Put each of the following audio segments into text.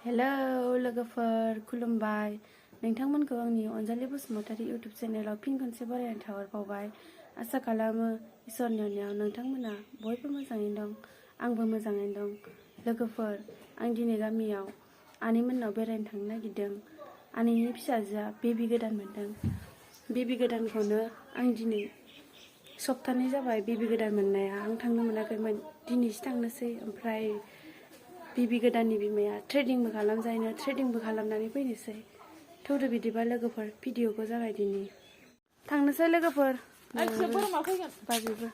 Hello लोगोफोर खुलुमबाय नोंथांमोनखौ आंनि अनजालि बसुमतारी इउटुब चेनेलाव फिन खनसे बरायनाय थाहरबावबाय आसा खालामो इसोरनि अननायाव नोंथांमोना बयबो मोजाङैनो दं आंबो मोजाङैनो दं लोगोफोर आं दिनै गामियाव आनैमोननाव बेरायनो थांनो नागिरदों आनैनि फिसाजोआ बेबि गोदान मोनदों बेबि गोदानखौनो आं दिनै सप्तानै जाबाय बेबि गोदान मोननाया आं थांनो मोनाखैमोन दिनैसो थांनोसै ओमफ्राय बेबि गोदाननि बिमाया ट्रेडिंबो खालामजायनो ट्रेडिंबो खालामनानै फैनोसै थौदो बिदिबा लोगोफोर भिडिअखौ जागायदिनि थांनोसै लोगोफोर बाजैबो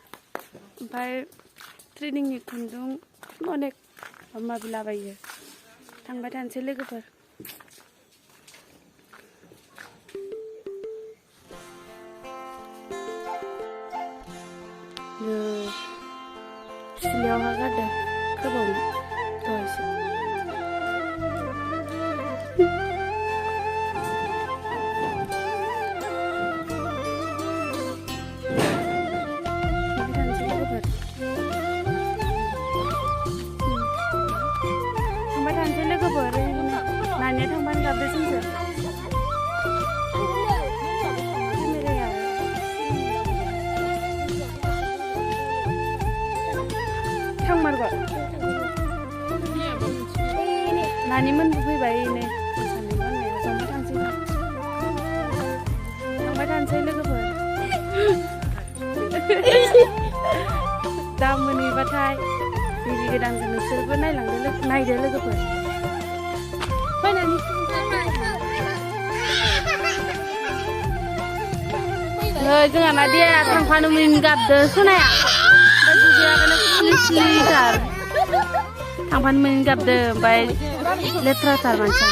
ओमफ्राय ट्रेडिंनि खुन्दुं अनेक माबि लाबायो थांबाय थानोसै लोगोफोर सिलायावहा गारदों खोबावनो दहायसो थांबाय थानोसै लोगोफोर नानिया थांबानो गाबदो जोंसो थांमारगौ नानिमोनबो फैबाय नै मोसानाय गाननाया जमा थांबाय थानोसै लोगोफोर दा मोनहैबाथाय बेबि गोदानजों नोंसोरबो नायदो लोगोफोर फैनानै नै जोंहा नादिया थांफानो मोन गाबदो खोनाया सिलिथार थांफानो मोन गाबदो ओमफ्राय लेथ्राथार मानसिया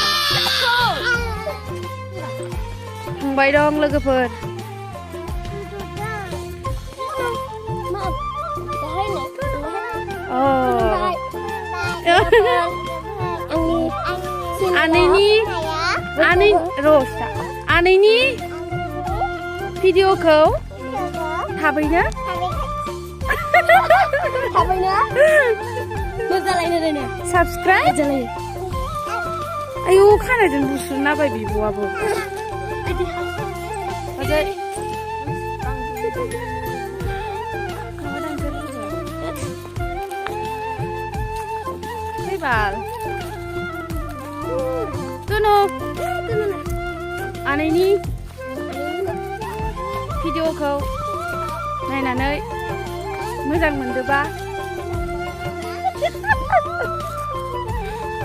थांबाय दं लोगोफोर आनैनि भिडिअखौ थाबैनो साबस्क्राइब आयु खानायजों बुस्रुना बाय बिब'आबो फैबाल तुनु आनैनि भिडिअखौ नायनानै मोजां मोनदोबा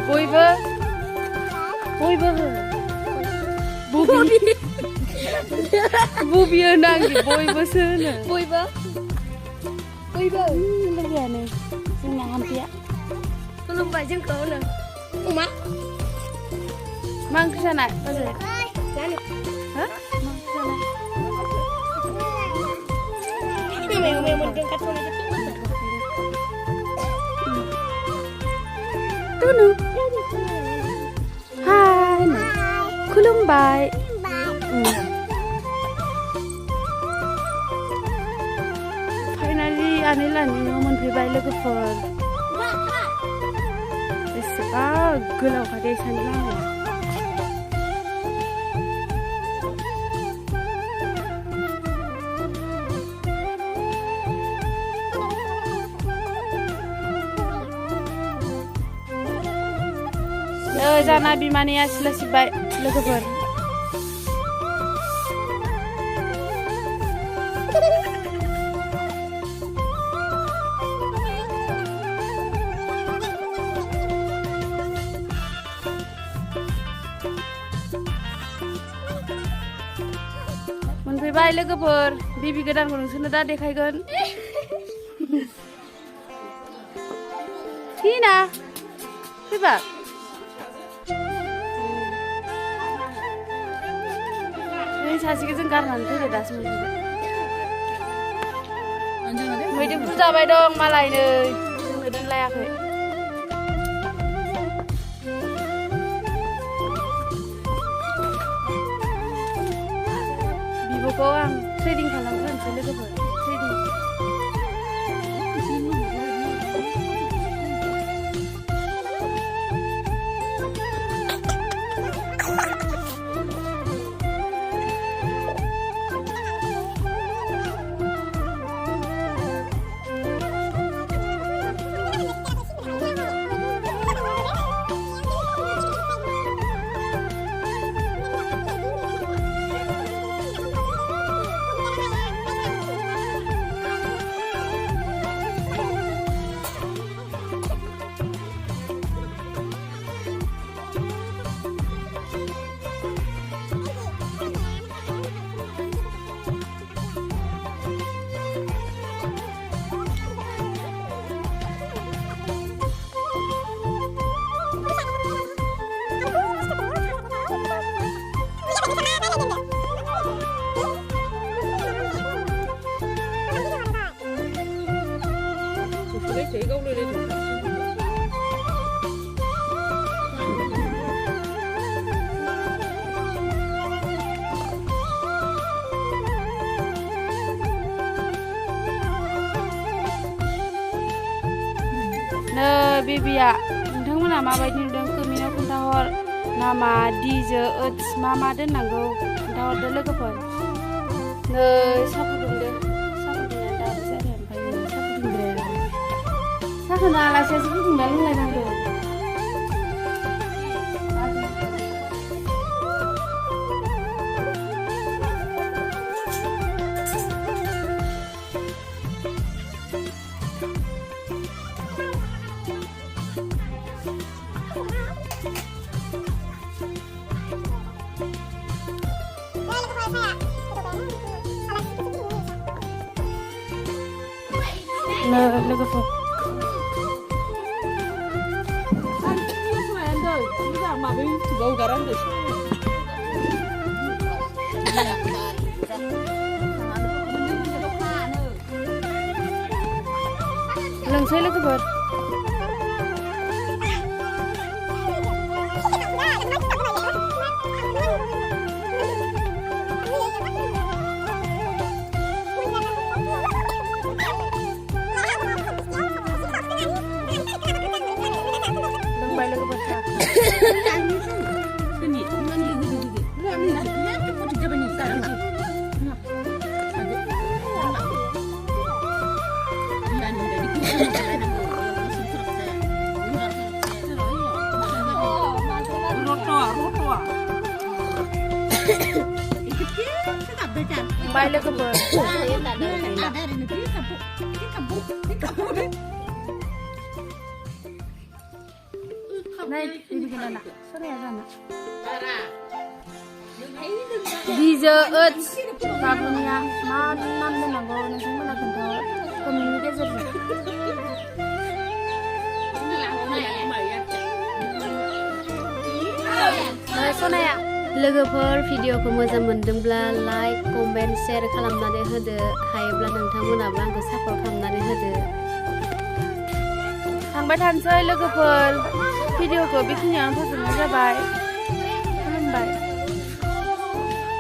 बयबो बुबि होनो आंनि बयबोसो होनो बयबो लोगोआनो जोंना हाम्फिया खुलुमबाय जोंखौ होनो मा ओंख्रि जानाय बाजै जानो मा ओंख्रि जानाय Tunu. Hai. Khulumbai. Finally, Anilani no मोनफैबाय लोगोफोर. बेसेबा गोलाव खादे सानलाङो. जाना बिमानिया सिला सिब्बाय लोगोफोर मोनफैबाय लोगोफोर बेबि गोदानखौ नोंसोरनो दा देखायगोन टिना फैबा सासेखौ जों गारनानै फैदो दासो मोनफैबाय मैदेरफोर जाबाय दं मालाय नै जोंनो दोनलायाखै बिब'खौ आं ट्रेडिं खालामग्रोनोसै लोगोफोर ट्रेडिं बेबिया नोंथांमोना माबायदि नुदों कमेन्टआव खोन्थाहर नामा डिजो ओट्स मा दोननांगौ खोन्थाहरदो लोगोफोर नै साहा फुदुंदो साहा फुदुंनाया दाबो जादों ओमफ्राय नै साहा फुदुंग्राया साहाखौनो आलासियासो फुदुंना लोंलायनांगौ लोगोफोर लोंसै लोगोफोर Bye logoper. Dijo Oats lagunya mana donaंगौ नोंथांमोना खोन्थाहर कमेन्टनि गेजेरजों सनाया लोगोफोर भिडिअखौ मोजां मोनदोंब्ला लाइक कमेन्ट शेयार खालामनानै होदो हायोब्ला नोंथांमोनाबो आंखौ सापर्ट खालामनानै होदो थांबाय थानोसै लोगोफोर भिडिअखौ बेखिनियावनो फोजोबनाय जाबाय खुलुमबाय